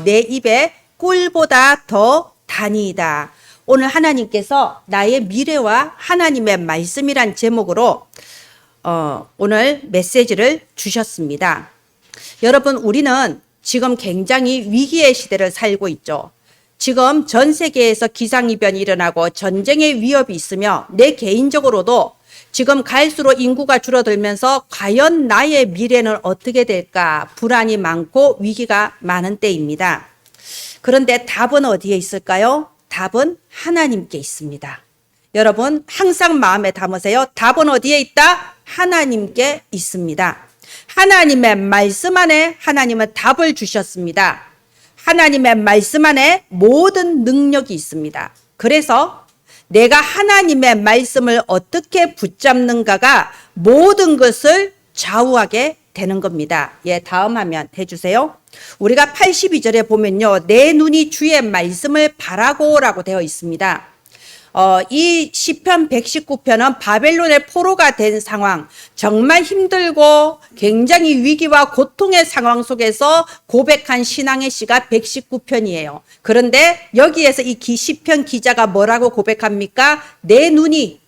내 입에 꿀보다 더 단이다. 오늘 하나님께서 나의 미래와 하나님의 말씀이란 제목으로 오늘 메시지를 주셨습니다. 여러분, 우리는 지금 굉장히 위기의 시대를 살고 있죠. 지금 전 세계에서 기상이변이 일어나고 전쟁의 위협이 있으며 내 개인적으로도 지금 갈수록 인구가 줄어들면서 과연 나의 미래는 어떻게 될까 불안이 많고 위기가 많은 때입니다. 그런데 답은 어디에 있을까요? 답은 하나님께 있습니다. 여러분, 항상 마음에 담으세요. 답은 어디에 있다? 하나님께 있습니다. 하나님의 말씀 안에 하나님은 답을 주셨습니다. 하나님의 말씀 안에 모든 능력이 있습니다. 그래서 내가 하나님의 말씀을 어떻게 붙잡는가가 모든 것을 좌우하게 되는 겁니다. 예, 다음 화면 해주세요. 우리가 82절에 보면요, 내 눈이 주의 말씀을 바라고라고 되어 있습니다. 이 시편 119편은 바벨론의 포로가 된 상황, 정말 힘들고 굉장히 위기와 고통의 상황 속에서 고백한 신앙의 시가 119편이에요. 그런데 여기에서 이 시편 기자가 뭐라고 고백합니까? 내 눈이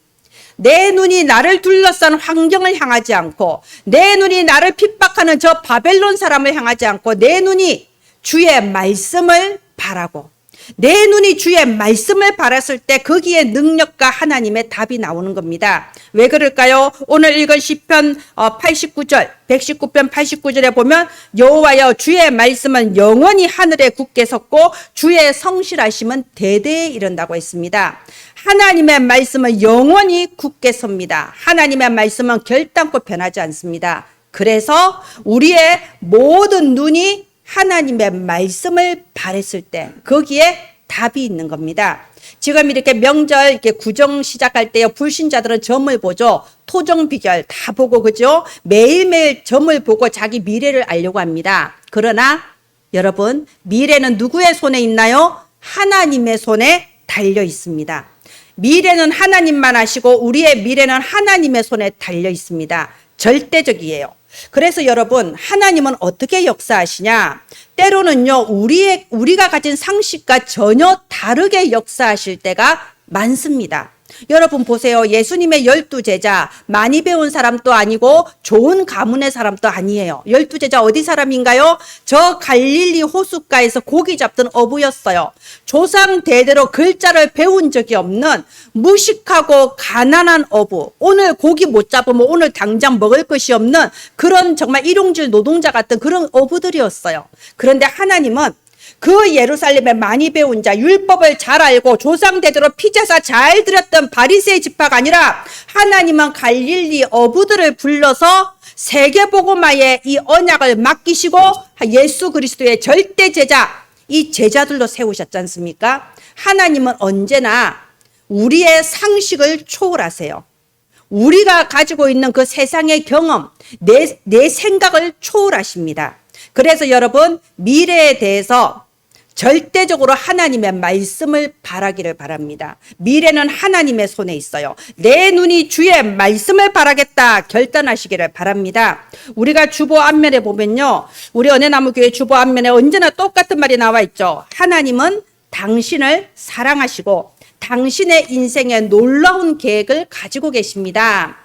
나를 둘러싼 환경을 향하지 않고, 내 눈이 나를 핍박하는 저 바벨론 사람을 향하지 않고, 내 눈이 주의 말씀을 바라고, 내 눈이 주의 말씀을 바랐을 때 거기에 능력과 하나님의 답이 나오는 겁니다. 왜 그럴까요? 오늘 읽은 시편 89절, 119편 89절에 보면 여호와여 주의 말씀은 영원히 하늘에 굳게 섰고 주의 성실하심은 대대에 이른다고 했습니다. 하나님의 말씀은 영원히 굳게 섭니다. 하나님의 말씀은 결단코 변하지 않습니다. 그래서 우리의 모든 눈이 하나님의 말씀을 바랬을 때 거기에 답이 있는 겁니다. 지금 이렇게 명절 이렇게 구정 시작할 때요, 불신자들은 점을 보죠. 토정 비결 다 보고, 그죠? 매일매일 점을 보고 자기 미래를 알려고 합니다. 그러나 여러분, 미래는 누구의 손에 있나요? 하나님의 손에 달려 있습니다. 미래는 하나님만 아시고 우리의 미래는 하나님의 손에 달려 있습니다. 절대적이에요. 그래서 여러분, 하나님은 어떻게 역사하시냐? 때로는요, 우리가 가진 상식과 전혀 다르게 역사하실 때가 많습니다. 여러분 보세요. 예수님의 12제자, 많이 배운 사람도 아니고 좋은 가문의 사람도 아니에요. 12제자 어디 사람인가요? 저 갈릴리 호숫가에서 고기 잡던 어부였어요. 조상 대대로 글자를 배운 적이 없는 무식하고 가난한 어부. 오늘 고기 못 잡으면 오늘 당장 먹을 것이 없는 그런 정말 일용직 노동자 같은 그런 어부들이었어요. 그런데 하나님은 그 예루살렘에 많이 배운 자, 율법을 잘 알고 조상 대대로 피제사 잘 드렸던 바리새의 지파가 아니라 하나님은 갈릴리 어부들을 불러서 세계복음화의 이 언약을 맡기시고 예수 그리스도의 절대 제자, 이 제자들로 세우셨지 않습니까? 하나님은 언제나 우리의 상식을 초월하세요. 우리가 가지고 있는 그 세상의 경험, 내 생각을 초월하십니다. 그래서 여러분, 미래에 대해서 절대적으로 하나님의 말씀을 바라기를 바랍니다. 미래는 하나님의 손에 있어요. 내 눈이 주의 말씀을 바라겠다 결단하시기를 바랍니다. 우리가 주보 앞면에 보면요, 우리 은혜나무교회 주보 앞면에 언제나 똑같은 말이 나와 있죠. 하나님은 당신을 사랑하시고 당신의 인생에 놀라운 계획을 가지고 계십니다.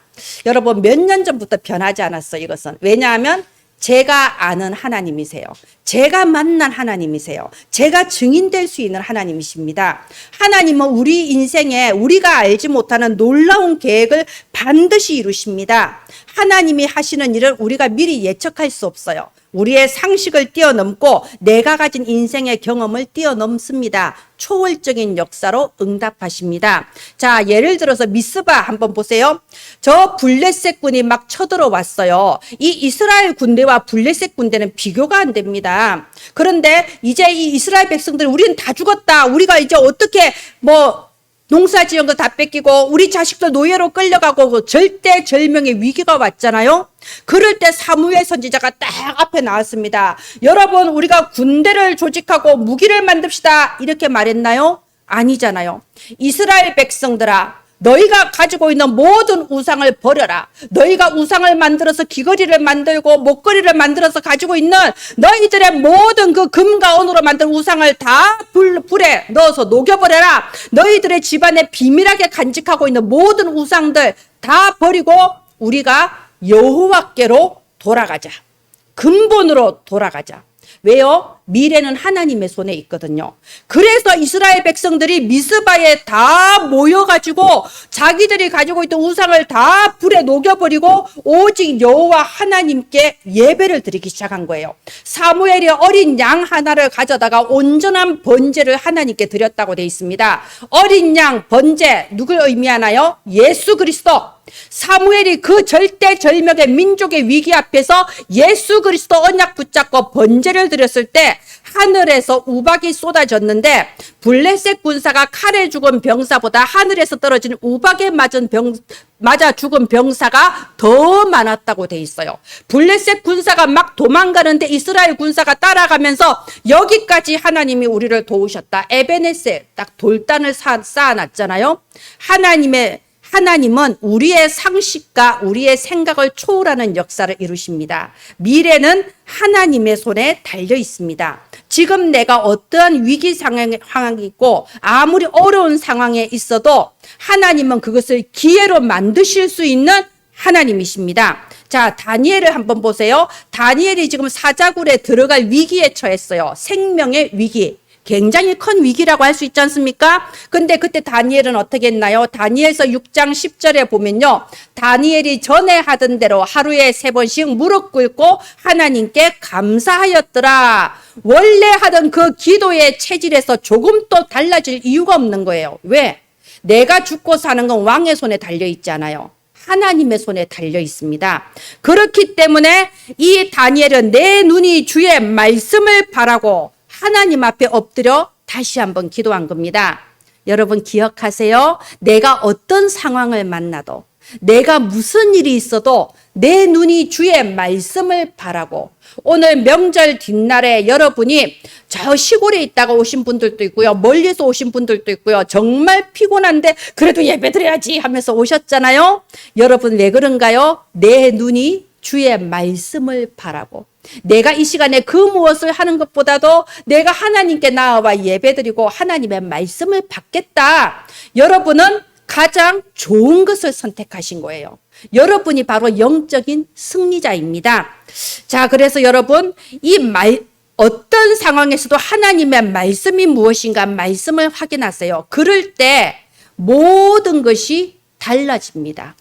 여러분, 몇 년 전부터 변하지 않았어요, 이것은. 왜냐하면 제가 아는 하나님이세요. 제가 만난 하나님이세요. 제가 증인될 수 있는 하나님이십니다. 하나님은 우리 인생에 우리가 알지 못하는 놀라운 계획을 반드시 이루십니다. 하나님이 하시는 일을 우리가 미리 예측할 수 없어요. 우리의 상식을 뛰어넘고 내가 가진 인생의 경험을 뛰어넘습니다. 초월적인 역사로 응답하십니다. 자, 예를 들어서 미스바 한번 보세요. 저 블레셋 군이 막 쳐들어왔어요. 이 이스라엘 군대와 블레셋 군대는 비교가 안 됩니다. 그런데 이제 이 이스라엘 백성들 우리는 다 죽었다. 우리가 이제 어떻게 농사 지은 거 다 뺏기고 우리 자식들 노예로 끌려가고 그 절대절명의 위기가 왔잖아요. 그럴 때 사무엘 선지자가 딱 앞에 나왔습니다. 여러분, 우리가 군대를 조직하고 무기를 만듭시다 이렇게 말했나요? 아니잖아요. 이스라엘 백성들아, 너희가 가지고 있는 모든 우상을 버려라. 너희가 우상을 만들어서 귀걸이를 만들고 목걸이를 만들어서 가지고 있는 너희들의 모든 그 금과 은으로 만든 우상을 다 불에 넣어서 녹여버려라. 너희들의 집안에 비밀하게 간직하고 있는 모든 우상들 다 버리고 우리가 여호와께로 돌아가자. 근본으로 돌아가자. 왜요? 미래는 하나님의 손에 있거든요. 그래서 이스라엘 백성들이 미스바에 다 모여가지고 자기들이 가지고 있던 우상을 다 불에 녹여버리고 오직 여호와 하나님께 예배를 드리기 시작한 거예요. 사무엘이 어린 양 하나를 가져다가 온전한 번제를 하나님께 드렸다고 되어 있습니다. 어린 양 번제 누굴 의미하나요? 예수 그리스도. 사무엘이 그 절대절명의 민족의 위기 앞에서 예수 그리스도 언약 붙잡고 번제를 드렸을 때 하늘에서 우박이 쏟아졌는데 블레셋 군사가 칼에 죽은 병사보다 하늘에서 떨어진 우박에 맞아 죽은 병사가 더 많았다고 돼 있어요. 블레셋 군사가 막 도망가는데 이스라엘 군사가 따라가면서 여기까지 하나님이 우리를 도우셨다. 에베네셀 딱 돌단을 쌓아놨잖아요. 하나님은 우리의 상식과 우리의 생각을 초월하는 역사를 이루십니다. 미래는 하나님의 손에 달려 있습니다. 지금 내가 어떠한 위기 상황에 있고 아무리 어려운 상황에 있어도 하나님은 그것을 기회로 만드실 수 있는 하나님이십니다. 자, 다니엘을 한번 보세요. 다니엘이 지금 사자굴에 들어갈 위기에 처했어요. 생명의 위기. 굉장히 큰 위기라고 할 수 있지 않습니까? 근데 그때 다니엘은 어떻게 했나요? 다니엘서 6장 10절에 보면요. 다니엘이 전에 하던 대로 하루에 3번씩 무릎 꿇고 하나님께 감사하였더라. 원래 하던 그 기도의 체질에서 조금도 달라질 이유가 없는 거예요. 왜? 내가 죽고 사는 건 왕의 손에 달려 있잖아요. 하나님의 손에 달려 있습니다. 그렇기 때문에 이 다니엘은 내 눈이 주의 말씀을 바라고 하나님 앞에 엎드려 다시 한번 기도한 겁니다. 여러분 기억하세요. 내가 어떤 상황을 만나도 내가 무슨 일이 있어도 내 눈이 주의 말씀을 바라고 오늘 명절 뒷날에 여러분이 저 시골에 있다가 오신 분들도 있고요. 멀리서 오신 분들도 있고요. 정말 피곤한데 그래도 예배드려야지 하면서 오셨잖아요. 여러분 왜 그런가요? 내 눈이 주의 말씀을 바라고 내가 이 시간에 그 무엇을 하는 것보다도 내가 하나님께 나아와 예배드리고 하나님의 말씀을 받겠다. 여러분은 가장 좋은 것을 선택하신 거예요. 여러분이 바로 영적인 승리자입니다. 자, 그래서 여러분 어떤 상황에서도 하나님의 말씀이 무엇인가 말씀을 확인하세요. 그럴 때 모든 것이 달라집니다.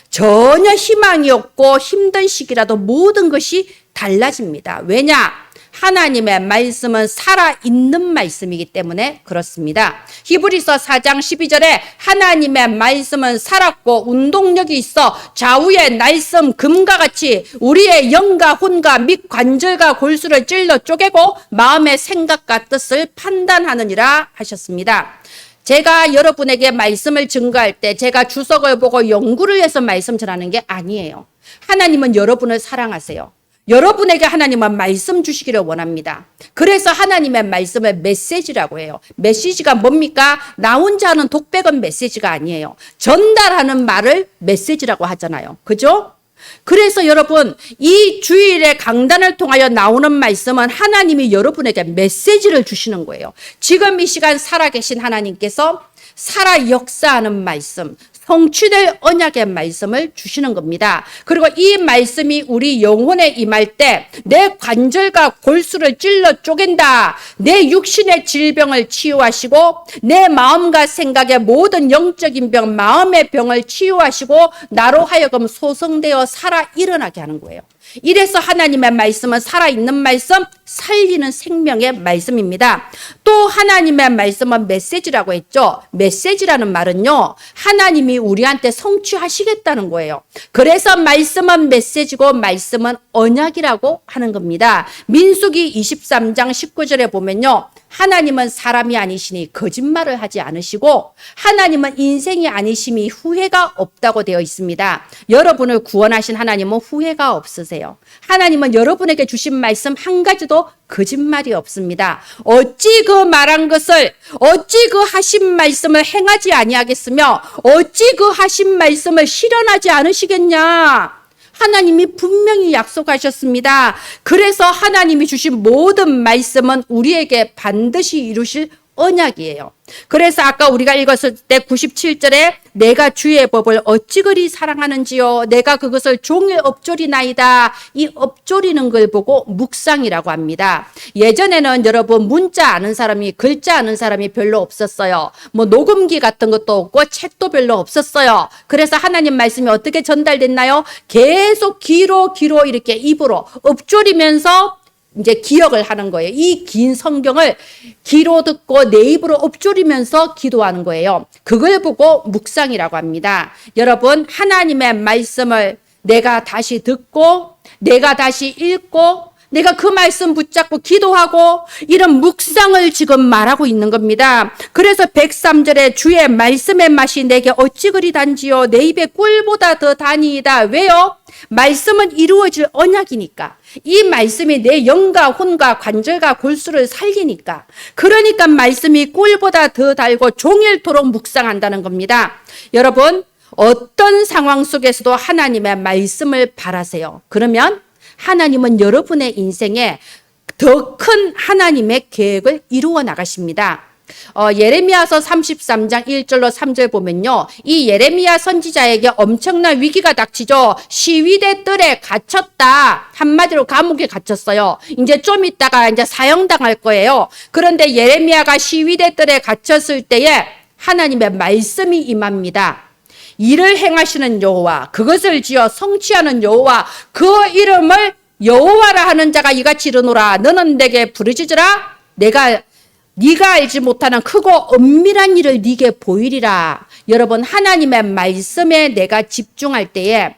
전혀 희망이 없고 힘든 시기라도 모든 것이 달라집니다. 왜냐? 하나님의 말씀은 살아있는 말씀이기 때문에 그렇습니다. 히브리서 4장 12절에 하나님의 말씀은 살았고 운동력이 있어 좌우의 날쌘 금과 같이 우리의 영과 혼과 및 관절과 골수를 찔러 쪼개고 마음의 생각과 뜻을 판단하느니라 하셨습니다. 제가 여러분에게 말씀을 증거할 때 제가 주석을 보고 연구를 해서 말씀 전하는 게 아니에요. 하나님은 여러분을 사랑하세요. 여러분에게 하나님은 말씀 주시기를 원합니다. 그래서 하나님의 말씀을 메시지라고 해요. 메시지가 뭡니까? 나 혼자 하는 독백은 메시지가 아니에요. 전달하는 말을 메시지라고 하잖아요. 그죠? 그래서 여러분 이 주일의 강단을 통하여 나오는 말씀은 하나님이 여러분에게 메시지를 주시는 거예요. 지금 이 시간 살아계신 하나님께서 살아 역사하는 말씀, 성취될 언약의 말씀을 주시는 겁니다. 그리고 이 말씀이 우리 영혼에 임할 때 내 관절과 골수를 찔러 쪼갠다. 내 육신의 질병을 치유하시고 내 마음과 생각의 모든 영적인 병, 마음의 병을 치유하시고 나로 하여금 소성되어 살아 일어나게 하는 거예요. 이래서 하나님의 말씀은 살아있는 말씀, 살리는 생명의 말씀입니다. 또 하나님의 말씀은 메시지라고 했죠. 메시지라는 말은요, 하나님이 우리한테 성취하시겠다는 거예요. 그래서 말씀은 메시지고 말씀은 언약이라고 하는 겁니다. 민수기 23장 19절에 보면요, 하나님은 사람이 아니시니 거짓말을 하지 않으시고 하나님은 인생이 아니심이 후회가 없다고 되어 있습니다. 여러분을 구원하신 하나님은 후회가 없으세요. 하나님은 여러분에게 주신 말씀 한 가지도 거짓말이 없습니다. 어찌 그 말한 것을, 어찌 그 하신 말씀을 행하지 아니하겠으며 어찌 그 하신 말씀을 실현하지 않으시겠냐. 하나님이 분명히 약속하셨습니다. 그래서 하나님이 주신 모든 말씀은 우리에게 반드시 이루실 언약이에요. 그래서 아까 우리가 읽었을 때 97절에 내가 주의 법을 어찌 그리 사랑하는지요. 내가 그것을 종일 엎조리나이다. 이 엎조리는 걸 보고 묵상이라고 합니다. 예전에는 여러분 문자 아는 사람이, 글자 아는 사람이 별로 없었어요. 뭐 녹음기 같은 것도 없고 책도 별로 없었어요. 그래서 하나님 말씀이 어떻게 전달됐나요? 계속 귀로 이렇게 입으로 엎조리면서 이제 기억을 하는 거예요. 이 긴 성경을 귀로 듣고 내 입으로 엎조리면서 기도하는 거예요. 그걸 보고 묵상이라고 합니다. 여러분, 하나님의 말씀을 내가 다시 듣고 내가 다시 읽고 내가 그 말씀 붙잡고 기도하고 이런 묵상을 지금 말하고 있는 겁니다. 그래서 103절에 주의 말씀의 맛이 내게 어찌 그리 단지요. 내 입에 꿀보다 더 다니이다. 왜요? 말씀은 이루어질 언약이니까. 이 말씀이 내 영과 혼과 관절과 골수를 살리니까. 그러니까 말씀이 꿀보다 더 달고 종일토록 묵상한다는 겁니다. 여러분, 어떤 상황 속에서도 하나님의 말씀을 바라세요. 그러면 하나님은 여러분의 인생에 더 큰 하나님의 계획을 이루어 나가십니다. 예레미야서 33장 1절로 3절 보면요. 이 예레미야 선지자에게 엄청난 위기가 닥치죠. 시위대 뜰에 갇혔다. 한마디로 감옥에 갇혔어요. 이제 좀 있다가 이제 사형당할 거예요. 그런데 예레미야가 시위대 뜰에 갇혔을 때에 하나님의 말씀이 임합니다. 이를 행하시는 여호와, 그것을 지어 성취하는 여호와, 그 이름을 여호와라 하는 자가 이같이 이르노라. 너는 내게 부르짖으라. 네가 알지 못하는 크고 엄밀한 일을 네게 보이리라. 여러분, 하나님의 말씀에 내가 집중할 때에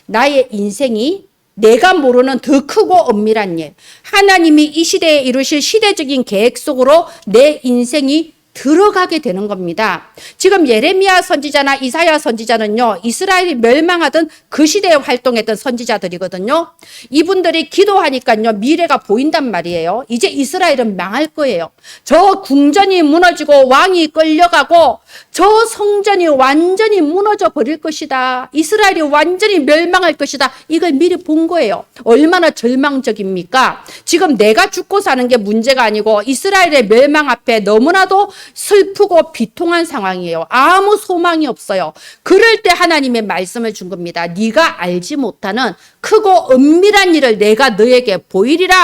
나의 인생이 내가 모르는 더 크고 엄밀한 일, 하나님이 이 시대에 이루실 시대적인 계획 속으로 내 인생이 들어가게 되는 겁니다. 지금 예레미야 선지자나 이사야 선지자는요, 이스라엘이 멸망하던 그 시대에 활동했던 선지자들이거든요. 이분들이 기도하니까요, 미래가 보인단 말이에요. 이제 이스라엘은 망할 거예요. 저 궁전이 무너지고 왕이 끌려가고 저 성전이 완전히 무너져 버릴 것이다. 이스라엘이 완전히 멸망할 것이다. 이걸 미리 본 거예요. 얼마나 절망적입니까? 지금 내가 죽고 사는 게 문제가 아니고 이스라엘의 멸망 앞에 너무나도 슬프고 비통한 상황이에요. 아무 소망이 없어요. 그럴 때 하나님의 말씀을 준 겁니다. 네가 알지 못하는 크고 은밀한 일을 내가 너에게 보이리라.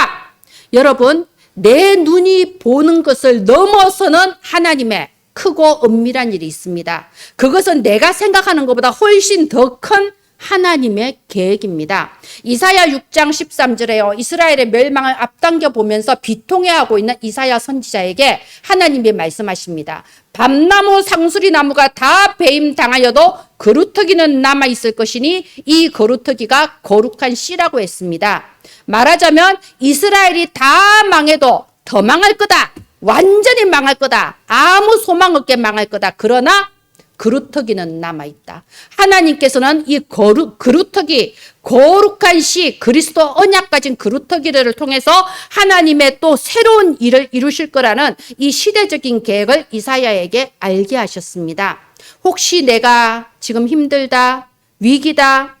여러분, 내 눈이 보는 것을 넘어서는 하나님의 크고 은밀한 일이 있습니다. 그것은 내가 생각하는 것보다 훨씬 더 큰 하나님의 계획입니다. 이사야 6장 13절에요. 이스라엘의 멸망을 앞당겨 보면서 비통해하고 있는 이사야 선지자에게 하나님이 말씀하십니다. 밤나무 상수리 나무가 다 배임당하여도 거루터기는 남아있을 것이니 이 거루터기가 거룩한 씨라고 했습니다. 말하자면 이스라엘이 다 망해도 더 망할 거다. 완전히 망할 거다. 아무 소망 없게 망할 거다. 그러나 그루터기는 남아있다. 하나님께서는 이 그루터기, 거룩한 씨, 그리스도 언약 가진 그루터기를 통해서 하나님의 또 새로운 일을 이루실 거라는 이 시대적인 계획을 이사야에게 알게 하셨습니다. 혹시 내가 지금 힘들다, 위기다,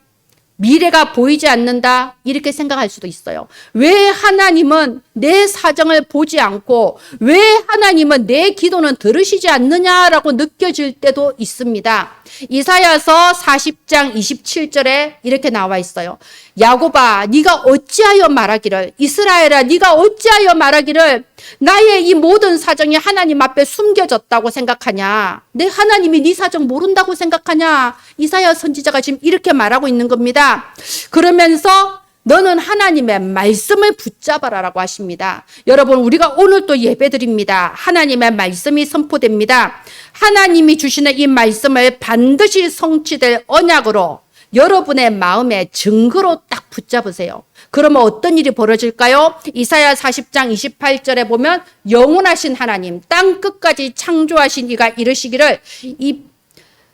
미래가 보이지 않는다 이렇게 생각할 수도 있어요. 왜 하나님은 내 사정을 보지 않고 왜 하나님은 내 기도는 들으시지 않느냐라고 느껴질 때도 있습니다. 이사야서 40장 27절에 이렇게 나와 있어요. 야곱아 네가 어찌하여 말하기를, 이스라엘아 네가 어찌하여 말하기를 나의 이 모든 사정이 하나님 앞에 숨겨졌다고 생각하냐, 내 하나님이 네 사정 모른다고 생각하냐. 이사야 선지자가 지금 이렇게 말하고 있는 겁니다. 그러면서 너는 하나님의 말씀을 붙잡아라라고 하십니다. 여러분, 우리가 오늘 또 예배드립니다. 하나님의 말씀이 선포됩니다. 하나님이 주시는 이 말씀을 반드시 성취될 언약으로 여러분의 마음의 증거로 딱 붙잡으세요. 그러면 어떤 일이 벌어질까요? 이사야 40장 28절에 보면 영원하신 하나님, 땅 끝까지 창조하신 이가 이르시기를 이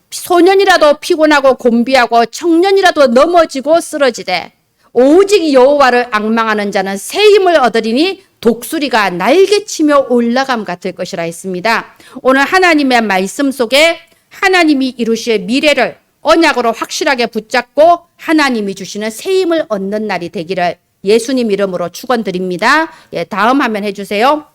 소년이라도 피곤하고 곤비하고 청년이라도 넘어지고 쓰러지되 오직 여호와를 앙망하는 자는 새 힘을 얻으리니 독수리가 날개치며 올라감 같을 것이라 했습니다. 오늘 하나님의 말씀 속에 하나님이 이루실 미래를 언약으로 확실하게 붙잡고 하나님이 주시는 새 힘을 얻는 날이 되기를 예수님 이름으로 축원드립니다. 예, 다음 화면 해주세요.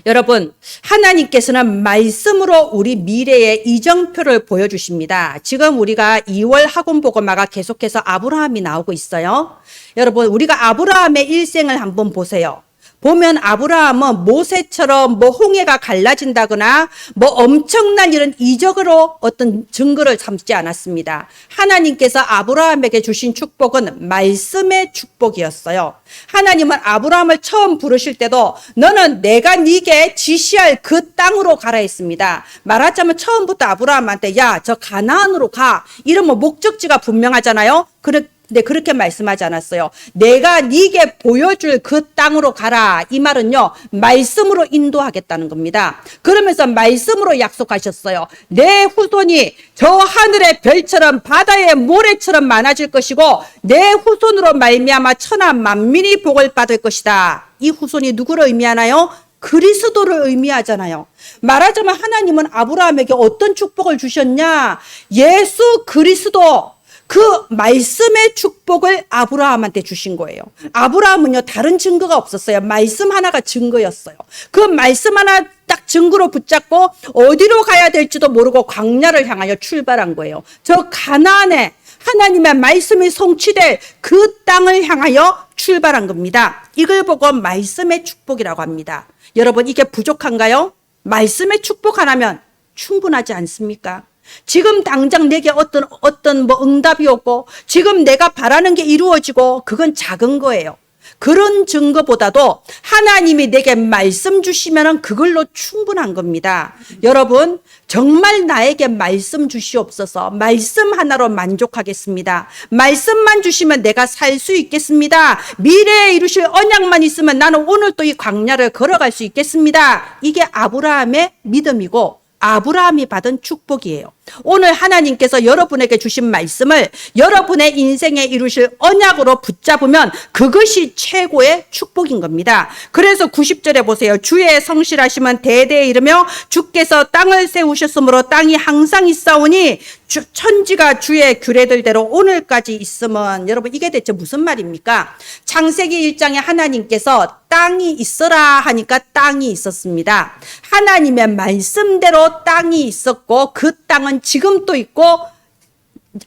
여러분, 하나님께서는 말씀으로 우리 미래의 이정표를 보여주십니다. 지금 우리가 2월 학원복음화가 계속해서 아브라함이 나오고 있어요. 여러분, 우리가 아브라함의 일생을 한번 보세요. 보면 아브라함은 모세처럼 홍해가 갈라진다거나 엄청난 이런 이적으로 어떤 증거를 삼지 않았습니다. 하나님께서 아브라함에게 주신 축복은 말씀의 축복이었어요. 하나님은 아브라함을 처음 부르실 때도 너는 내가 네게 지시할 그 땅으로 가라 했습니다. 말하자면 처음부터 아브라함한테 야, 저 가나안으로 가. 이러면 목적지가 분명하잖아요. 근데 그렇게 말씀하지 않았어요. 내가 네게 보여줄 그 땅으로 가라. 이 말은요, 말씀으로 인도하겠다는 겁니다. 그러면서 말씀으로 약속하셨어요. 내 후손이 저 하늘의 별처럼 바다의 모래처럼 많아질 것이고 내 후손으로 말미암아 천하 만민이 복을 받을 것이다. 이 후손이 누구를 의미하나요? 그리스도를 의미하잖아요. 말하자면 하나님은 아브라함에게 어떤 축복을 주셨냐? 예수 그리스도, 그 말씀의 축복을 아브라함한테 주신 거예요. 아브라함은요, 다른 증거가 없었어요. 말씀 하나가 증거였어요. 그 말씀 하나 딱 증거로 붙잡고 어디로 가야 될지도 모르고 광야를 향하여 출발한 거예요. 저 가나안에 하나님의 말씀이 성취될 그 땅을 향하여 출발한 겁니다. 이걸 보고 말씀의 축복이라고 합니다. 여러분, 이게 부족한가요? 말씀의 축복 하나면 충분하지 않습니까? 지금 당장 내게 어떤 응답이 오고 지금 내가 바라는 게 이루어지고 그건 작은 거예요. 그런 증거보다도 하나님이 내게 말씀 주시면 그걸로 충분한 겁니다. 여러분, 정말 나에게 말씀 주시옵소서. 말씀 하나로 만족하겠습니다. 말씀만 주시면 내가 살 수 있겠습니다. 미래에 이루실 언약만 있으면 나는 오늘 또 이 광야를 걸어갈 수 있겠습니다. 이게 아브라함의 믿음이고 아브라함이 받은 축복이에요. 오늘 하나님께서 여러분에게 주신 말씀을 여러분의 인생에 이루실 언약으로 붙잡으면 그것이 최고의 축복인 겁니다. 그래서 90절에 보세요. 주의 성실하심은 대대에 이르며 주께서 땅을 세우셨으므로 땅이 항상 있사오니 천지가 주의 규례들대로 오늘까지 있음은, 여러분 이게 대체 무슨 말입니까? 창세기 1장에 하나님께서 땅이 있어라 하니까 땅이 있었습니다. 하나님의 말씀대로 땅이 있었고 그 땅은 지금 또 있고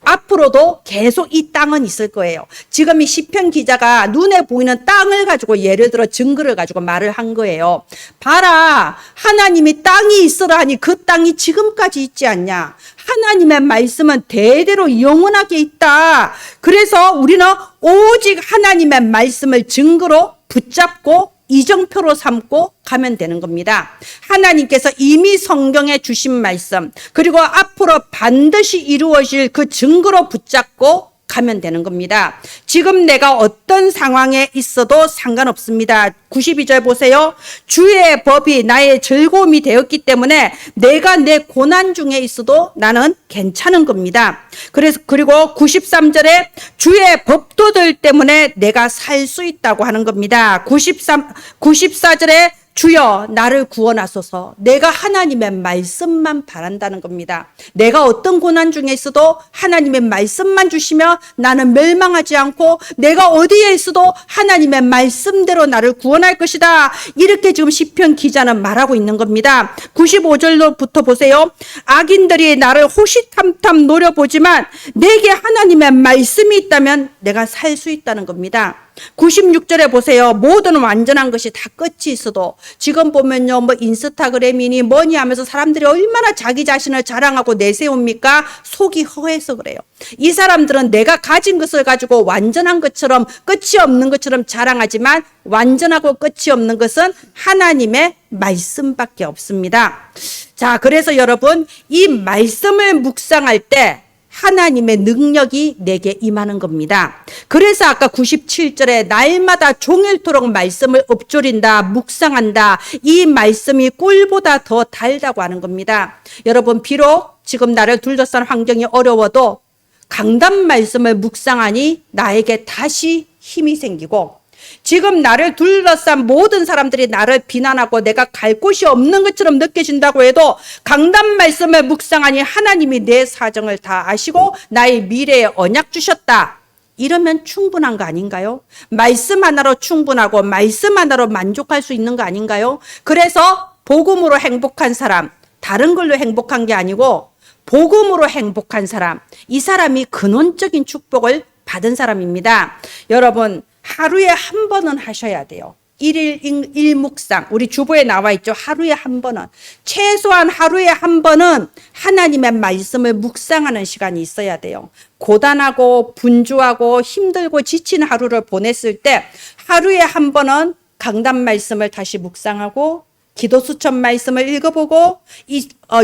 앞으로도 계속 이 땅은 있을 거예요. 지금 이 시편 기자가 눈에 보이는 땅을 가지고 예를 들어 증거를 가지고 말을 한 거예요. 봐라, 하나님이 땅이 있으라 하니 그 땅이 지금까지 있지 않냐. 하나님의 말씀은 대대로 영원하게 있다. 그래서 우리는 오직 하나님의 말씀을 증거로 붙잡고 이정표로 삼고 가면 되는 겁니다. 하나님께서 이미 성경에 주신 말씀, 그리고 앞으로 반드시 이루어질 그 증거로 붙잡고 가면 되는 겁니다. 지금 내가 어떤 상황에 있어도 상관없습니다. 92절 보세요. 주의 법이 나의 즐거움이 되었기 때문에 내가 내 고난 중에 있어도 나는 괜찮은 겁니다. 그리고 93절에 주의 법도들 때문에 내가 살 수 있다고 하는 겁니다. 94절에 주여 나를 구원하소서. 내가 하나님의 말씀만 바란다는 겁니다. 내가 어떤 고난 중에 있어도 하나님의 말씀만 주시며 나는 멸망하지 않고 내가 어디에 있어도 하나님의 말씀대로 나를 구원할 것이다. 이렇게 지금 시편 기자는 말하고 있는 겁니다. 95절로부터 보세요. 악인들이 나를 호시탐탐 노려보지만 내게 하나님의 말씀이 있다면 내가 살 수 있다는 겁니다. 96절에 보세요. 모든 완전한 것이 다 끝이 있어도, 지금 보면요, 인스타그램이니 뭐니 하면서 사람들이 얼마나 자기 자신을 자랑하고 내세웁니까? 속이 허해서 그래요. 이 사람들은 내가 가진 것을 가지고 완전한 것처럼, 끝이 없는 것처럼 자랑하지만 완전하고 끝이 없는 것은 하나님의 말씀밖에 없습니다. 자, 그래서 여러분, 이 말씀을 묵상할 때 하나님의 능력이 내게 임하는 겁니다. 그래서 아까 97절에 날마다 종일토록 말씀을 읊조린다, 묵상한다. 이 말씀이 꿀보다 더 달다고 하는 겁니다. 여러분, 비록 지금 나를 둘러싼 환경이 어려워도 강단 말씀을 묵상하니 나에게 다시 힘이 생기고, 지금 나를 둘러싼 모든 사람들이 나를 비난하고 내가 갈 곳이 없는 것처럼 느껴진다고 해도 강단 말씀을 묵상하니 하나님이 내 사정을 다 아시고 나의 미래에 언약 주셨다. 이러면 충분한 거 아닌가요? 말씀 하나로 충분하고 말씀 하나로 만족할 수 있는 거 아닌가요? 그래서 복음으로 행복한 사람, 다른 걸로 행복한 게 아니고 복음으로 행복한 사람, 이 사람이 근원적인 축복을 받은 사람입니다. 여러분, 하루에 한 번은 하셔야 돼요. 일일 일묵상, 우리 주보에 나와 있죠. 하루에 한 번은, 최소한 하루에 한 번은 하나님의 말씀을 묵상하는 시간이 있어야 돼요. 고단하고 분주하고 힘들고 지친 하루를 보냈을 때 하루에 한 번은 강단 말씀을 다시 묵상하고 기도 수천 말씀을 읽어보고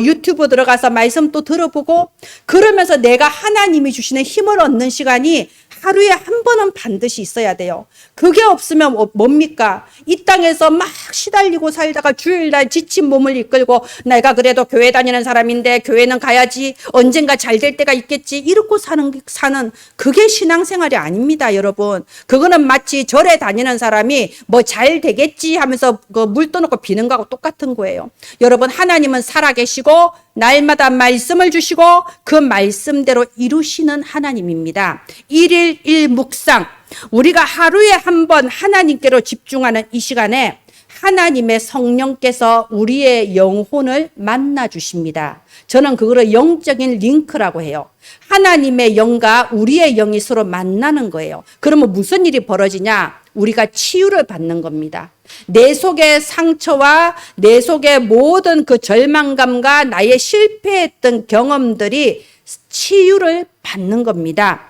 유튜브 들어가서 말씀 또 들어보고, 그러면서 내가 하나님이 주시는 힘을 얻는 시간이 하루에 한 번은 반드시 있어야 돼요. 그게 없으면 뭡니까? 이 땅에서 막 시달리고 살다가 주일날 지친 몸을 이끌고 내가 그래도 교회 다니는 사람인데 교회는 가야지, 언젠가 잘 될 때가 있겠지, 이러고 사는 그게 신앙생활이 아닙니다, 여러분. 그거는 마치 절에 다니는 사람이 뭐 잘 되겠지 하면서 물 떠놓고 비는 거하고 똑같은 거예요. 여러분, 하나님은 살아계시고 날마다 말씀을 주시고 그 말씀대로 이루시는 하나님입니다. 일일 일묵상, 우리가 하루에 한 번 하나님께로 집중하는 이 시간에 하나님의 성령께서 우리의 영혼을 만나 주십니다. 저는 그거를 영적인 링크라고 해요. 하나님의 영과 우리의 영이 서로 만나는 거예요. 그러면 무슨 일이 벌어지냐? 우리가 치유를 받는 겁니다. 내 속의 상처와 내 속의 모든 그 절망감과 나의 실패했던 경험들이 치유를 받는 겁니다.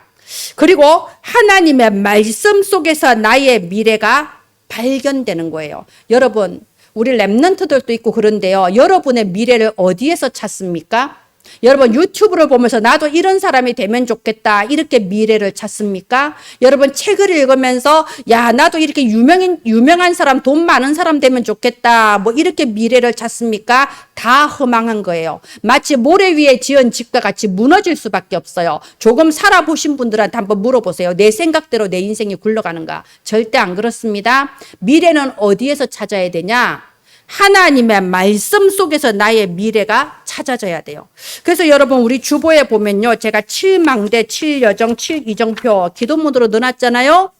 그리고 하나님의 말씀 속에서 나의 미래가 발견되는 거예요. 여러분, 우리 랩런트들도 있고 그런데요. 여러분의 미래를 어디에서 찾습니까? 여러분, 유튜브를 보면서 나도 이런 사람이 되면 좋겠다, 이렇게 미래를 찾습니까? 여러분, 책을 읽으면서 야, 나도 이렇게 유명한 사람, 돈 많은 사람 되면 좋겠다, 뭐 이렇게 미래를 찾습니까? 다 허망한 거예요. 마치 모래 위에 지은 집과 같이 무너질 수밖에 없어요. 조금 살아보신 분들한테 한번 물어보세요. 내 생각대로 내 인생이 굴러가는가? 절대 안 그렇습니다. 미래는 어디에서 찾아야 되냐? 하나님의 말씀 속에서 나의 미래가 찾아져야 돼요. 그래서 여러분, 우리 주보에 보면요, 제가 7망대, 7여정, 7이정표 기도문으로 넣어놨잖아요.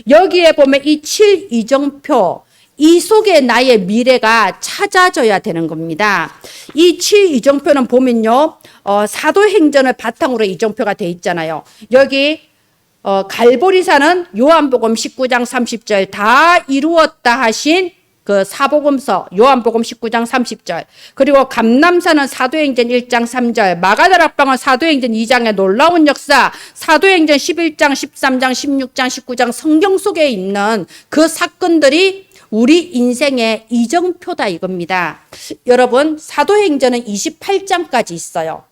여기에 보면 이 7이정표, 이 속에 나의 미래가 찾아져야 되는 겁니다. 이 7이정표는 보면요, 사도행전을 바탕으로 이정표가 돼 있잖아요. 여기 갈보리산은 요한복음 19장 30절 다 이루었다 하신 그 사복음서 요한복음 19장 30절, 그리고 감람산은 사도행전 1장 3절, 마가다락방은 사도행전 2장의 놀라운 역사, 사도행전 11장 13장 16장 19장 성경 속에 있는 그 사건들이 우리 인생의 이정표다 이겁니다. 여러분, 사도행전은 28장까지 있어요.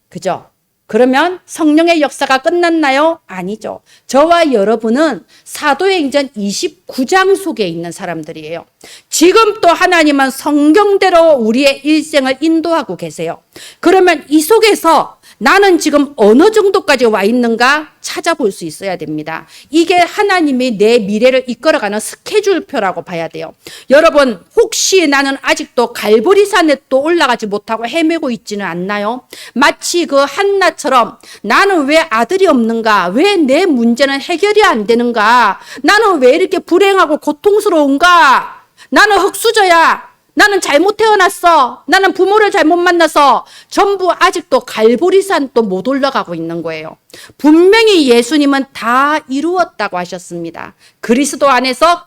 그죠? 그러면 성령의 역사가 끝났나요? 아니죠. 저와 여러분은 사도행전 29장 속에 있는 사람들이에요. 지금 또 하나님은 성경대로 우리의 일생을 인도하고 계세요. 그러면 이 속에서 나는 지금 어느 정도까지 와 있는가 찾아볼 수 있어야 됩니다. 이게 하나님이 내 미래를 이끌어가는 스케줄표라고 봐야 돼요. 여러분, 혹시 나는 아직도 갈보리산에 또 올라가지 못하고 헤매고 있지는 않나요? 마치 그 한나처럼 나는 왜 아들이 없는가? 왜 내 문제는 해결이 안 되는가? 나는 왜 이렇게 불행하고 고통스러운가? 나는 흙수저야. 나는 잘못 태어났어. 나는 부모를 잘못 만나서 전부 아직도 갈보리산 또 못 올라가고 있는 거예요. 분명히 예수님은 다 이루었다고 하셨습니다. 그리스도 안에서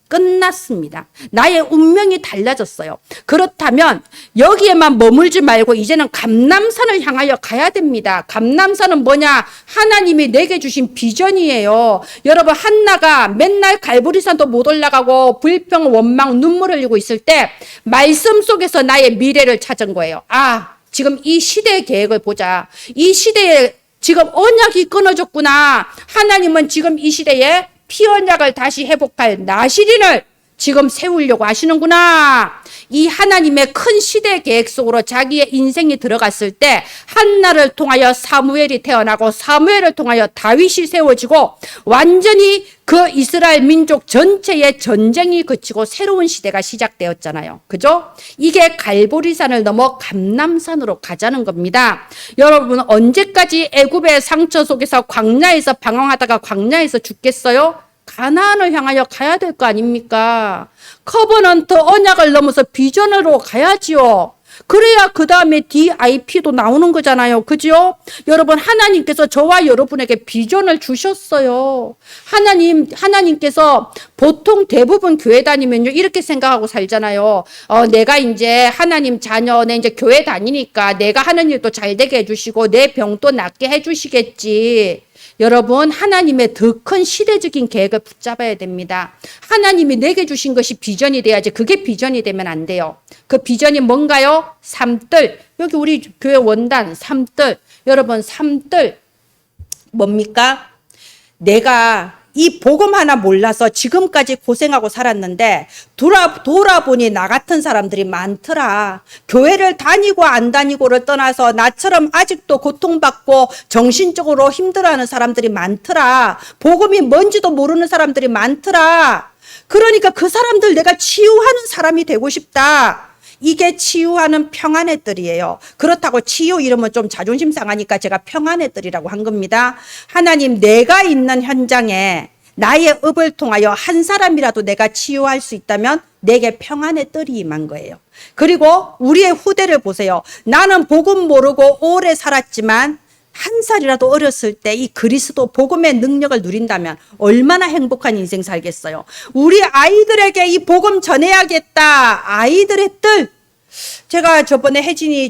끝났습니다. 나의 운명이 달라졌어요. 그렇다면 여기에만 머물지 말고 이제는 감람산을 향하여 가야 됩니다. 감람산은 뭐냐? 하나님이 내게 주신 비전이에요. 여러분, 한나가 맨날 갈보리산도 못 올라가고 불평, 원망, 눈물 흘리고 있을 때 말씀 속에서 나의 미래를 찾은 거예요. 아, 지금 이 시대의 계획을 보자. 이 시대에 지금 언약이 끊어졌구나. 하나님은 지금 이 시대에 피언약을 다시 회복할 나시린을 지금 세우려고 하시는구나. 이 하나님의 큰 시대 계획 속으로 자기의 인생이 들어갔을 때 한나를 통하여 사무엘이 태어나고 사무엘을 통하여 다윗이 세워지고 완전히 그 이스라엘 민족 전체의 전쟁이 그치고 새로운 시대가 시작되었잖아요. 그죠? 이게 갈보리산을 넘어 감람산으로 가자는 겁니다. 여러분 언제까지 애굽의 상처 속에서 광야에서 방황하다가 광야에서 죽겠어요? 가나안을 향하여 가야 될 거 아닙니까? 커버넌트 언약을 넘어서 비전으로 가야지요. 그래야 그 다음에 DIP도 나오는 거잖아요. 그죠? 여러분 하나님께서 저와 여러분에게 비전을 주셨어요. 하나님께서 보통 대부분 교회 다니면요 이렇게 생각하고 살잖아요. 내가 이제 하나님 자녀, 내 이제 교회 다니니까 내가 하는 일도 잘 되게 해주시고 내 병도 낫게 해주시겠지. 여러분 하나님의 더 큰 시대적인 계획을 붙잡아야 됩니다. 하나님이 내게 주신 것이 비전이 돼야지 그게 비전이 되면 안 돼요. 그 비전이 뭔가요? 삼뜰. 여기 우리 교회 원단 삼뜰. 여러분 삼뜰 뭡니까? 내가 이 복음 하나 몰라서 지금까지 고생하고 살았는데 돌아보니 나 같은 사람들이 많더라. 교회를 다니고 안 다니고를 떠나서 나처럼 아직도 고통받고 정신적으로 힘들어하는 사람들이 많더라. 복음이 뭔지도 모르는 사람들이 많더라. 그러니까 그 사람들 내가 치유하는 사람이 되고 싶다. 이게 치유하는 평안의 뜰이에요. 그렇다고 치유 이러면 좀 자존심 상하니까 제가 평안의 뜰이라고 한 겁니다. 하나님 내가 있는 현장에 나의 업을 통하여 한 사람이라도 내가 치유할 수 있다면 내게 평안의 뜰이 임한 거예요. 그리고 우리의 후대를 보세요. 나는 복음 모르고 오래 살았지만 한 살이라도 어렸을 때 이 그리스도 복음의 능력을 누린다면 얼마나 행복한 인생 살겠어요. 우리 아이들에게 이 복음 전해야겠다. 아이들의 뜰. 제가 저번에 혜진이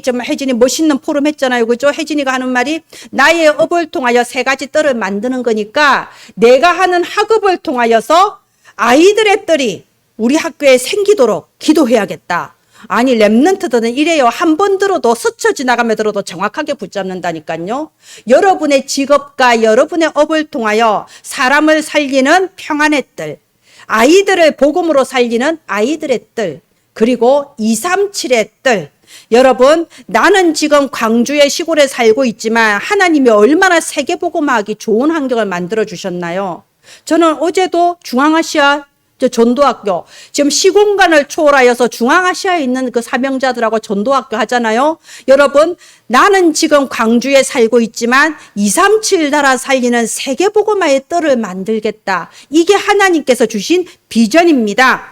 멋있는 포럼 했잖아요. 그죠? 혜진이가 하는 말이 나의 업을 통하여 세 가지 뜰을 만드는 거니까 내가 하는 학업을 통하여서 아이들의 뜰이 우리 학교에 생기도록 기도해야겠다. 아니 랩런트들은 이래요. 한 번 들어도 스쳐 지나가며 들어도 정확하게 붙잡는다니까요. 여러분의 직업과 여러분의 업을 통하여 사람을 살리는 평안의 뜰, 아이들을 복음으로 살리는 아이들의 뜰, 그리고 237의 뜰. 여러분 나는 지금 광주의 시골에 살고 있지만 하나님이 얼마나 세계복음화하기 좋은 환경을 만들어 주셨나요? 저는 어제도 중앙아시아 전도학교 지금 시공간을 초월하여서 중앙아시아에 있는 그 사명자들하고 전도학교 하잖아요. 여러분 나는 지금 광주에 살고 있지만 237 나라 살리는 세계복음화의 뜰을 만들겠다. 이게 하나님께서 주신 비전입니다.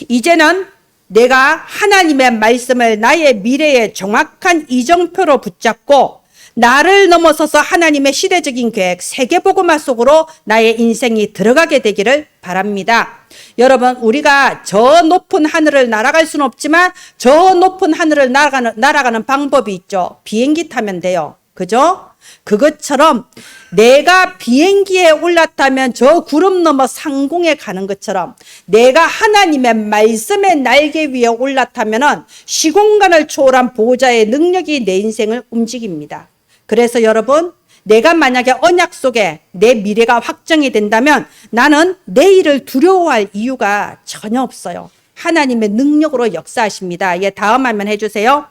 이제는 내가 하나님의 말씀을 나의 미래의 정확한 이정표로 붙잡고 나를 넘어서서 하나님의 시대적인 계획, 세계복음화 속으로 나의 인생이 들어가게 되기를 바랍니다. 여러분 우리가 저 높은 하늘을 날아갈 수는 없지만 저 높은 하늘을 날아가는 방법이 있죠. 비행기 타면 돼요. 그죠? 그것처럼 내가 비행기에 올라타면 저 구름 넘어 상공에 가는 것처럼 내가 하나님의 말씀의 날개 위에 올라타면은 시공간을 초월한 보호자의 능력이 내 인생을 움직입니다. 그래서 여러분 내가 만약에 언약 속에 내 미래가 확정이 된다면 나는 내일을 두려워할 이유가 전혀 없어요. 하나님의 능력으로 역사하십니다. 예, 다음 화면 해주세요.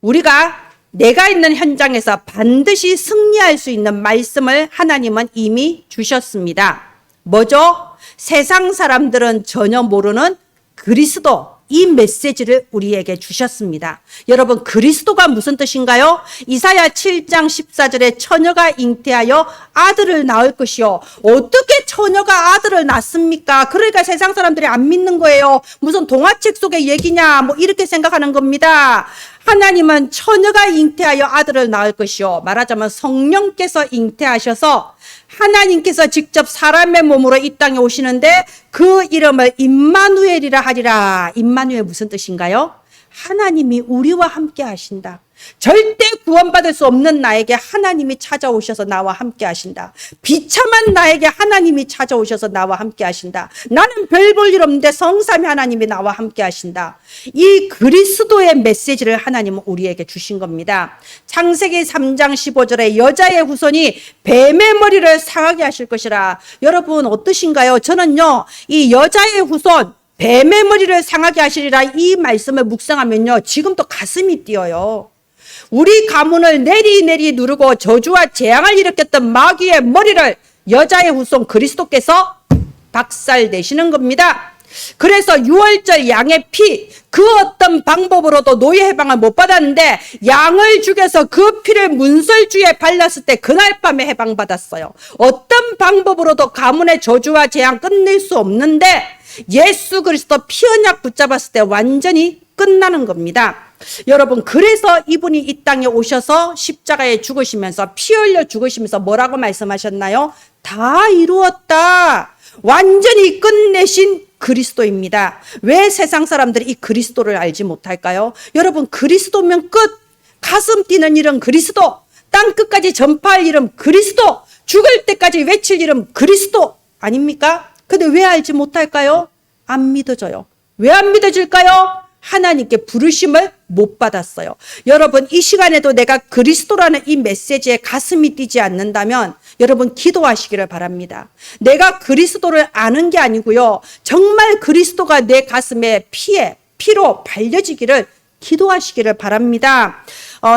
우리가 내가 있는 현장에서 반드시 승리할 수 있는 말씀을 하나님은 이미 주셨습니다. 뭐죠? 세상 사람들은 전혀 모르는 그리스도, 이 메시지를 우리에게 주셨습니다. 여러분 그리스도가 무슨 뜻인가요? 이사야 7장 14절에 처녀가 잉태하여 아들을 낳을 것이요. 어떻게 처녀가 아들을 낳습니까? 그러니까 세상 사람들이 안 믿는 거예요. 무슨 동화책 속의 얘기냐 뭐 이렇게 생각하는 겁니다. 하나님은 처녀가 잉태하여 아들을 낳을 것이요. 말하자면 성령께서 잉태하셔서 하나님께서 직접 사람의 몸으로 이 땅에 오시는데 그 이름을 임마누엘이라 하리라. 임마누엘 무슨 뜻인가요? 하나님이 우리와 함께 하신다. 절대 구원받을 수 없는 나에게 하나님이 찾아오셔서 나와 함께 하신다. 비참한 나에게 하나님이 찾아오셔서 나와 함께 하신다. 나는 별 볼 일 없는데 성삼위 하나님이 나와 함께 하신다. 이 그리스도의 메시지를 하나님은 우리에게 주신 겁니다. 창세기 3장 15절에 여자의 후손이 뱀의 머리를 상하게 하실 것이라. 여러분 어떠신가요? 저는요, 이 여자의 후손 뱀의 머리를 상하게 하시리라 이 말씀을 묵상하면요, 지금도 가슴이 뛰어요. 우리 가문을 내리 누르고 저주와 재앙을 일으켰던 마귀의 머리를 여자의 후손 그리스도께서 박살내시는 겁니다. 그래서 유월절 양의 피, 그 어떤 방법으로도 노예 해방을 못 받았는데 양을 죽여서 그 피를 문설주에 발랐을 때 그날 밤에 해방받았어요. 어떤 방법으로도 가문의 저주와 재앙 끝낼 수 없는데 예수 그리스도 피 언약 붙잡았을 때 완전히 끝나는 겁니다. 여러분, 그래서 이분이 이 땅에 오셔서 십자가에 죽으시면서 피 흘려 죽으시면서 뭐라고 말씀하셨나요? 다 이루었다. 완전히 끝내신 그리스도입니다. 왜 세상 사람들이 이 그리스도를 알지 못할까요? 여러분, 그리스도면 끝. 가슴 뛰는 이름 그리스도, 땅 끝까지 전파할 이름 그리스도, 죽을 때까지 외칠 이름 그리스도 아닙니까? 근데 왜 알지 못할까요? 안 믿어져요. 왜 안 믿어질까요? 하나님께 부르심을 못 받았어요. 여러분, 이 시간에도 내가 그리스도라는 이 메시지에 가슴이 뛰지 않는다면 여러분 기도하시기를 바랍니다. 내가 그리스도를 아는 게 아니고요, 정말 그리스도가 내 가슴에 피로 발려지기를 기도하시기를 바랍니다.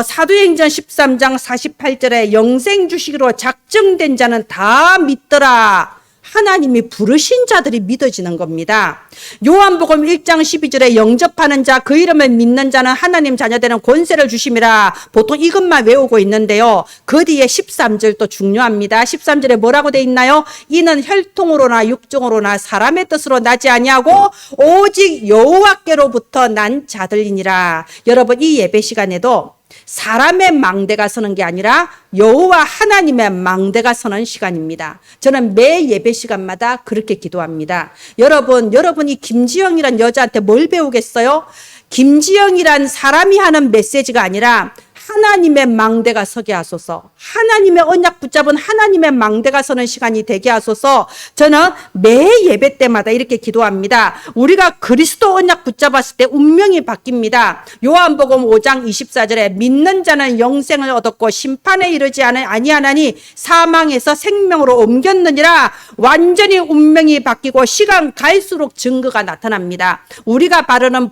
사도행전 13장 48절에 영생 주시기로 작정된 자는 다 믿더라. 하나님이 부르신 자들이 믿어지는 겁니다. 요한복음 1장 12절에 영접하는 자, 그 이름을 믿는 자는 하나님 자녀되는 권세를 주심이라. 보통 이것만 외우고 있는데요, 그 뒤에 13절도 중요합니다. 13절에 뭐라고 돼 있나요? 이는 혈통으로나 육종으로나 사람의 뜻으로 나지 아니하고 오직 여호와께로부터 난 자들이니라. 여러분, 이 예배 시간에도 사람의 망대가 서는 게 아니라 여호와 하나님의 망대가 서는 시간입니다. 저는 매 예배 시간마다 그렇게 기도합니다. 여러분이 김지영이란 여자한테 뭘 배우겠어요? 김지영이란 사람이 하는 메시지가 아니라 하나님의 망대가 서게 하소서. 하나님의 언약 붙잡은 하나님의 망대가 서는 시간이 되게 하소서. 저는 매 예배 때마다 이렇게 기도합니다. 우리가 그리스도 언약 붙잡았을 때 운명이 바뀝니다. 요한복음 5장 24절에 믿는 자는 영생을 얻었고 심판에 이르지 아니하나니 사망에서 생명으로 옮겼느니라. 완전히 운명이 바뀌고 시간 갈수록 증거가 나타납니다. 우리가 바라는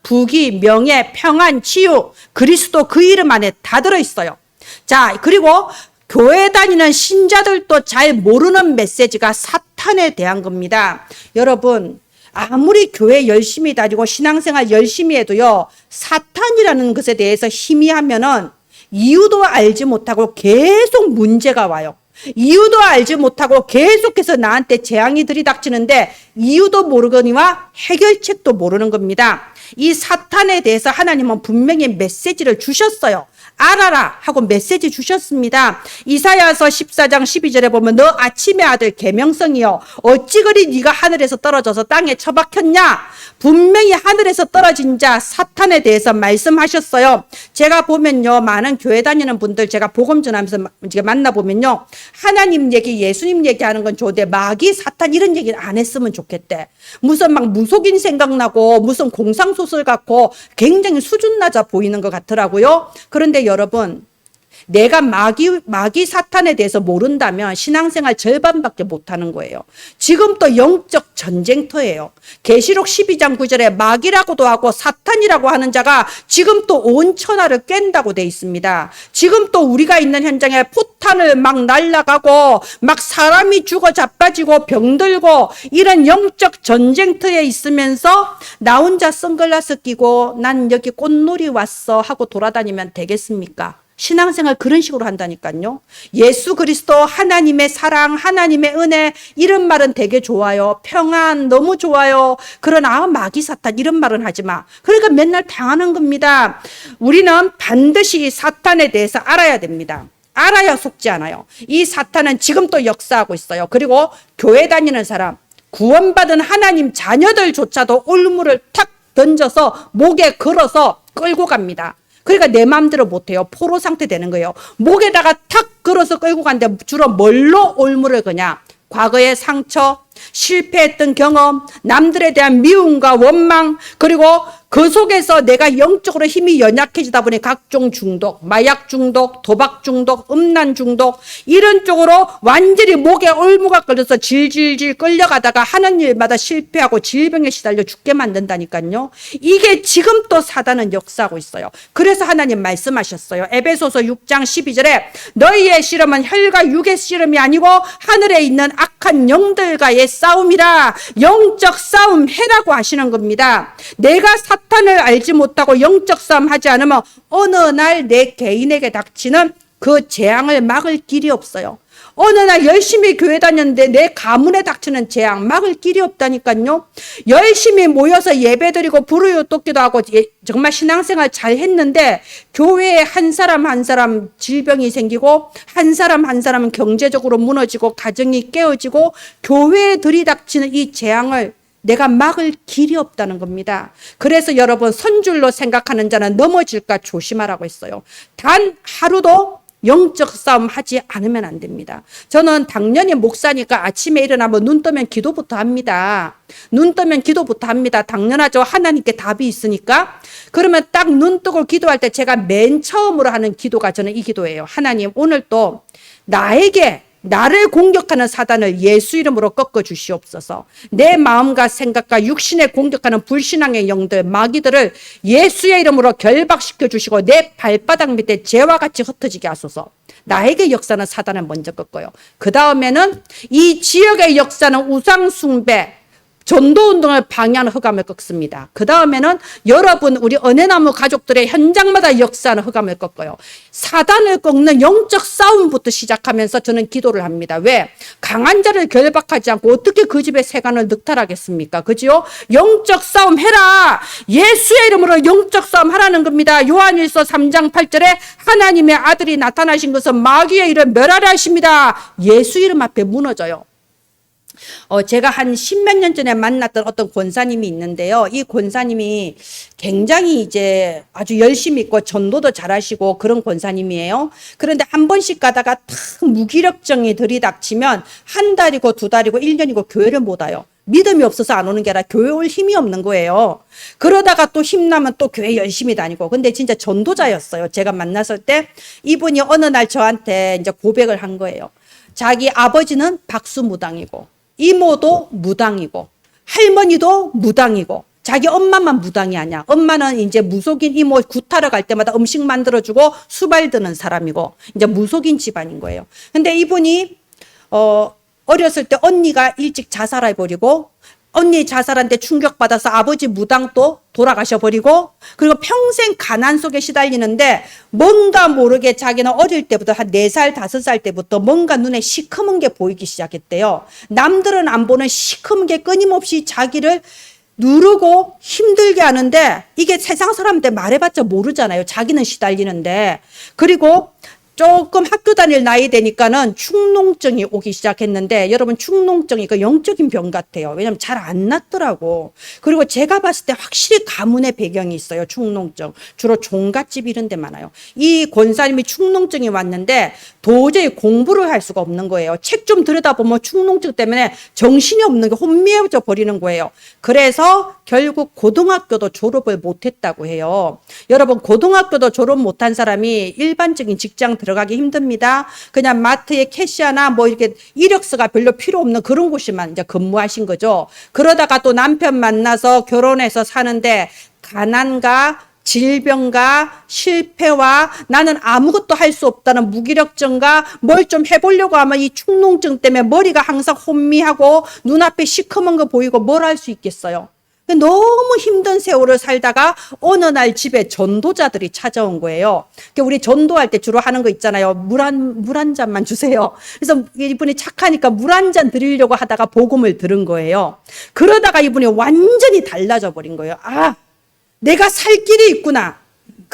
부귀, 명예, 평안, 치유, 그리스도 그 이름 안에 다 들어있어요. 자, 그리고 교회 다니는 신자들도 잘 모르는 메시지가 사탄에 대한 겁니다. 여러분, 아무리 교회 열심히 다니고 신앙생활 열심히 해도요, 사탄이라는 것에 대해서 희미하면은 이유도 알지 못하고 계속 문제가 와요. 이유도 알지 못하고 계속해서 나한테 재앙이 들이닥치는데 이유도 모르거니와 해결책도 모르는 겁니다. 이 사탄에 대해서 하나님은 분명히 메시지를 주셨어요. 알아라 하고 메시지 주셨습니다. 이사야서 14장 12절에 보면 너 아침의 아들 계명성이여 어찌 그리 네가 하늘에서 떨어져서 땅에 처박혔냐. 분명히 하늘에서 떨어진 자 사탄에 대해서 말씀하셨어요. 제가 보면요, 많은 교회 다니는 분들 제가 복음 전하면서 만나보면요, 하나님 얘기, 예수님 얘기하는 건 좋은데 마귀, 사탄 이런 얘기는 안 했으면 좋겠대. 무슨 막 무속인 생각나고 무슨 공상소설 같고 굉장히 수준 낮아 보이는 것 같더라고요. 그런데 여러분, 내가 마귀 사탄에 대해서 모른다면 신앙생활 절반밖에 못하는 거예요. 지금 또 영적 전쟁터예요. 계시록 12장 9절에 마귀라고도 하고 사탄이라고 하는 자가 지금 또 온 천하를 깬다고 돼 있습니다. 지금 또 우리가 있는 현장에 포탄을 막 날아가고 막 사람이 죽어 자빠지고 병들고 이런 영적 전쟁터에 있으면서 나 혼자 선글라스 끼고 난 여기 꽃놀이 왔어 하고 돌아다니면 되겠습니까? 신앙생활 그런 식으로 한다니까요. 예수 그리스도, 하나님의 사랑, 하나님의 은혜 이런 말은 되게 좋아요. 평안 너무 좋아요. 그러나 마귀 사탄 이런 말은 하지 마. 그러니까 맨날 당하는 겁니다. 우리는 반드시 사탄에 대해서 알아야 됩니다. 알아야 속지 않아요. 이 사탄은 지금 또 역사하고 있어요. 그리고 교회 다니는 사람, 구원받은 하나님 자녀들조차도 올무를 탁 던져서 목에 걸어서 끌고 갑니다. 그러니까 내 마음대로 못해요. 포로 상태 되는 거예요. 목에다가 탁 걸어서 끌고 가는데 주로 뭘로 올무를 거냐? 과거의 상처, 실패했던 경험, 남들에 대한 미움과 원망, 그리고 그 속에서 내가 영적으로 힘이 연약해지다 보니 각종 중독, 마약 중독, 도박 중독, 음란 중독 이런 쪽으로 완전히 목에 올무가 걸려서 질질질 끌려가다가 하는 일마다 실패하고 질병에 시달려 죽게 만든다니까요. 이게 지금 또 사단은 역사하고 있어요. 그래서 하나님 말씀하셨어요. 에베소서 6장 12절에 너희의 씨름은 혈과 육의 씨름이 아니고 하늘에 있는 악한 영들과의 싸움이라. 영적 싸움 해라고 하시는 겁니다. 내가 사탄을 알지 못하고 영적 싸움 하지 않으면 어느 날 내 개인에게 닥치는 그 재앙을 막을 길이 없어요. 어느 날 열심히 교회 다녔는데 내 가문에 닥치는 재앙 막을 길이 없다니까요. 열심히 모여서 예배드리고 불우유 돋기도 하고 정말 신앙생활 잘 했는데 교회에 한 사람 한 사람 질병이 생기고 한 사람 한 사람은 경제적으로 무너지고 가정이 깨어지고 교회에 들이닥치는 이 재앙을 내가 막을 길이 없다는 겁니다. 그래서 여러분 선줄로 생각하는 자는 넘어질까 조심하라고 했어요. 단 하루도 영적 싸움 하지 않으면 안 됩니다. 저는 당연히 목사니까 아침에 일어나면 눈 뜨면 기도부터 합니다. 눈 뜨면 기도부터 합니다. 당연하죠. 하나님께 답이 있으니까. 그러면 딱 눈 뜨고 기도할 때 제가 맨 처음으로 하는 기도가 저는 이 기도예요. 하나님 오늘 또 나를 공격하는 사단을 예수 이름으로 꺾어 주시옵소서. 내 마음과 생각과 육신에 공격하는 불신앙의 영들, 마귀들을 예수의 이름으로 결박시켜 주시고 내 발바닥 밑에 재와 같이 흩어지게 하소서. 나에게 역사는 사단을 먼저 꺾어요. 그 다음에는 이 지역의 역사는 우상 숭배, 전도운동을 방해하는 흑암을 꺾습니다. 그 다음에는 여러분 우리 은혜나무 가족들의 현장마다 역사하는 흑암을 꺾어요. 사단을 꺾는 영적 싸움부터 시작하면서 저는 기도를 합니다. 왜? 강한 자를 결박하지 않고 어떻게 그 집의 세간을 늑탈하겠습니까? 그죠? 영적 싸움 해라. 예수의 이름으로 영적 싸움 하라는 겁니다. 요한일서 3장 8절에 하나님의 아들이 나타나신 것은 마귀의 일을 멸하려 하십니다. 예수 이름 앞에 무너져요. 제가 한 10몇 년 전에 만났던 어떤 권사님이 있는데요. 이 권사님이 굉장히 이제 아주 열심히 있고 전도도 잘하시고 그런 권사님이에요. 그런데 한 번씩 가다가 탁 무기력증이 들이닥치면 한 달이고 두 달이고 1년이고 교회를 못 와요. 믿음이 없어서 안 오는 게 아니라 교회 올 힘이 없는 거예요. 그러다가 또 힘나면 또 교회 열심히 다니고. 근데 진짜 전도자였어요. 제가 만났을 때 이분이 어느 날 저한테 이제 고백을 한 거예요. 자기 아버지는 박수무당이고 이모도 무당이고 할머니도 무당이고 자기 엄마만 무당이 아니야. 엄마는 이제 무속인 이모 구타러 갈 때마다 음식 만들어주고 수발 드는 사람이고 이제 무속인 집안인 거예요. 근데 이분이 어렸을 때 언니가 일찍 자살해버리고 언니 자살한테 충격받아서 아버지 무당도 돌아가셔버리고 그리고 평생 가난 속에 시달리는데 뭔가 모르게 자기는 어릴 때부터 한 4살, 5살 때부터 뭔가 눈에 시커먼 게 보이기 시작했대요. 남들은 안 보는 시커먼 게 끊임없이 자기를 누르고 힘들게 하는데 이게 세상 사람한테 말해봤자 모르잖아요. 자기는 시달리는데. 그리고 조금 학교 다닐 나이 되니까는 축농증이 오기 시작했는데 여러분 축농증이 그 영적인 병 같아요. 왜냐면 잘 안 낫더라고. 그리고 제가 봤을 때 확실히 가문의 배경이 있어요. 축농증. 주로 종갓집 이런 데 많아요. 이 권사님이 축농증이 왔는데 도저히 공부를 할 수가 없는 거예요. 책 좀 들여다보면 축농증 때문에 정신이 없는 게 혼미해져 버리는 거예요. 그래서 결국 고등학교도 졸업을 못했다고 해요. 여러분 고등학교도 졸업 못한 사람이 일반적인 직장 들어가기 힘듭니다. 그냥 마트에 캐시아나 뭐 이렇게 이력서가 별로 필요 없는 그런 곳에만 이제 근무하신 거죠. 그러다가 또 남편 만나서 결혼해서 사는데 가난과 질병과 실패와 나는 아무것도 할 수 없다는 무기력증과 뭘 좀 해보려고 하면 이 축농증 때문에 머리가 항상 혼미하고 눈앞에 시커먼 거 보이고 뭘 할 수 있겠어요. 너무 힘든 세월을 살다가 어느 날 집에 전도자들이 찾아온 거예요. 우리 전도할 때 주로 하는 거 있잖아요. 물 한 잔만 주세요. 그래서 이분이 착하니까 물 한 잔 드리려고 하다가 복음을 들은 거예요. 그러다가 이분이 완전히 달라져 버린 거예요. 아, 내가 살 길이 있구나.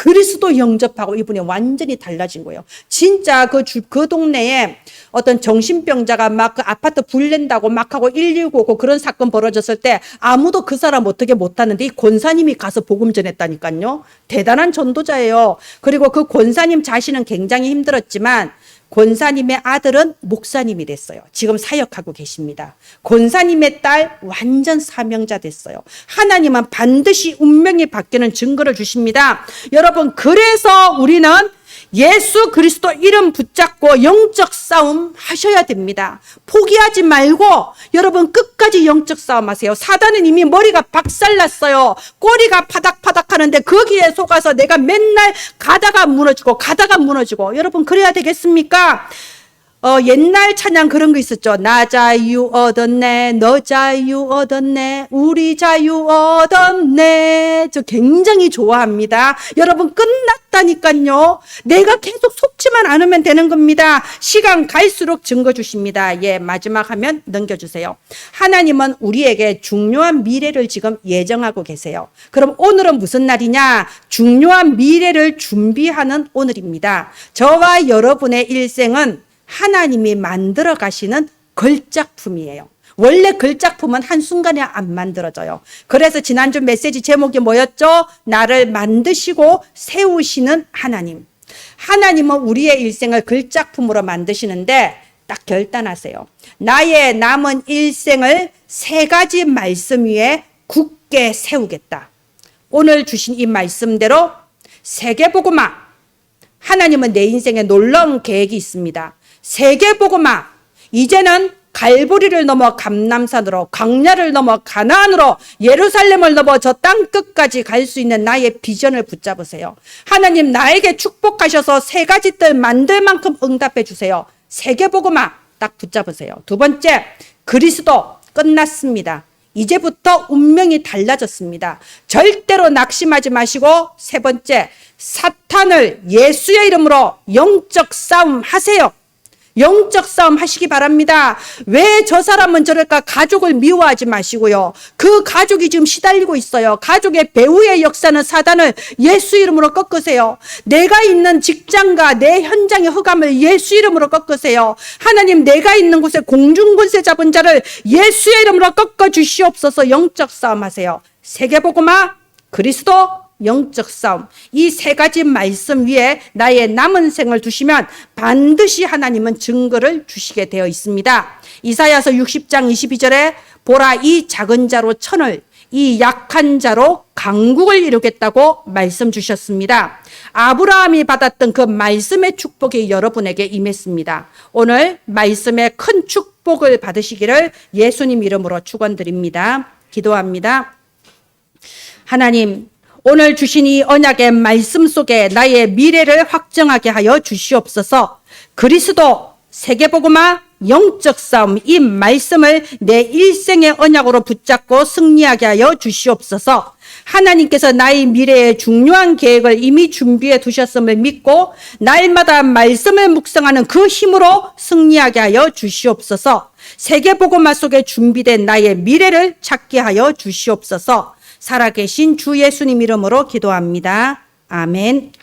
그리스도 영접하고 이분이 완전히 달라진 거예요. 진짜 그 동네에 어떤 정신병자가 막 그 아파트 불낸다고 막 하고 119 오고 그런 사건 벌어졌을 때 아무도 그 사람 어떻게 못하는데 이 권사님이 가서 복음 전했다니까요. 대단한 전도자예요. 그리고 그 권사님 자신은 굉장히 힘들었지만 권사님의 아들은 목사님이 됐어요. 지금 사역하고 계십니다. 권사님의 딸 완전 사명자 됐어요. 하나님은 반드시 운명이 바뀌는 증거를 주십니다. 여러분, 그래서 우리는 예수 그리스도 이름 붙잡고 영적 싸움 하셔야 됩니다. 포기하지 말고 여러분 끝까지 영적 싸움 하세요. 사단은 이미 머리가 박살났어요. 꼬리가 파닥파닥 하는데 거기에 속아서 내가 맨날 가다가 무너지고 여러분 그래야 되겠습니까? 옛날 찬양 그런 거 있었죠. 나 자유 얻었네, 너 자유 얻었네, 우리 자유 얻었네. 저 굉장히 좋아합니다. 여러분 끝났다니까요. 내가 계속 속지만 않으면 되는 겁니다. 시간 갈수록 증거 주십니다. 예, 마지막 화면 넘겨주세요. 하나님은 우리에게 중요한 미래를 지금 예정하고 계세요. 그럼 오늘은 무슨 날이냐? 중요한 미래를 준비하는 오늘입니다. 저와 여러분의 일생은 하나님이 만들어 가시는 걸작품이에요. 원래 걸작품은 한순간에 안 만들어져요. 그래서 지난주 메시지 제목이 뭐였죠? 나를 만드시고 세우시는 하나님. 하나님은 우리의 일생을 걸작품으로 만드시는데 딱 결단하세요. 나의 남은 일생을 3가지 말씀 위에 굳게 세우겠다. 오늘 주신 이 말씀대로 세계복음화. 하나님은 내 인생에 놀라운 계획이 있습니다. 세계복음화. 이제는 갈보리를 넘어 감람산으로, 광야를 넘어 가나안으로, 예루살렘을 넘어 저 땅 끝까지 갈 수 있는 나의 비전을 붙잡으세요. 하나님 나에게 축복하셔서 3가지 뜰 만들 만큼 응답해 주세요. 세계복음화 딱 붙잡으세요. 2번째, 그리스도 끝났습니다. 이제부터 운명이 달라졌습니다. 절대로 낙심하지 마시고 3번째, 사탄을 예수의 이름으로 영적 싸움 하세요. 영적 싸움 하시기 바랍니다. 왜 저 사람은 저럴까? 가족을 미워하지 마시고요. 그 가족이 지금 시달리고 있어요. 가족의 배후의 역사는 사단을 예수 이름으로 꺾으세요. 내가 있는 직장과 내 현장의 흑암을 예수 이름으로 꺾으세요. 하나님, 내가 있는 곳에 공중권세 잡은 자를 예수의 이름으로 꺾어 주시옵소서. 영적 싸움 하세요. 세계복음화, 그리스도, 영적 싸움. 이 3가지 말씀 위에 나의 남은 생을 두시면 반드시 하나님은 증거를 주시게 되어 있습니다. 이사야서 60장 22절에 보라, 이 작은 자로 천을, 이 약한 자로 강국을 이루겠다고 말씀 주셨습니다. 아브라함이 받았던 그 말씀의 축복이 여러분에게 임했습니다. 오늘 말씀의 큰 축복을 받으시기를 예수님 이름으로 축원드립니다. 기도합니다. 하나님, 오늘 주신 이 언약의 말씀 속에 나의 미래를 확정하게 하여 주시옵소서. 그리스도, 세계복음화, 영적 싸움, 이 말씀을 내 일생의 언약으로 붙잡고 승리하게 하여 주시옵소서. 하나님께서 나의 미래의 중요한 계획을 이미 준비해 두셨음을 믿고 날마다 말씀을 묵상하는 그 힘으로 승리하게 하여 주시옵소서. 세계복음화 속에 준비된 나의 미래를 찾게 하여 주시옵소서. 살아계신 주 예수님 이름으로 기도합니다. 아멘.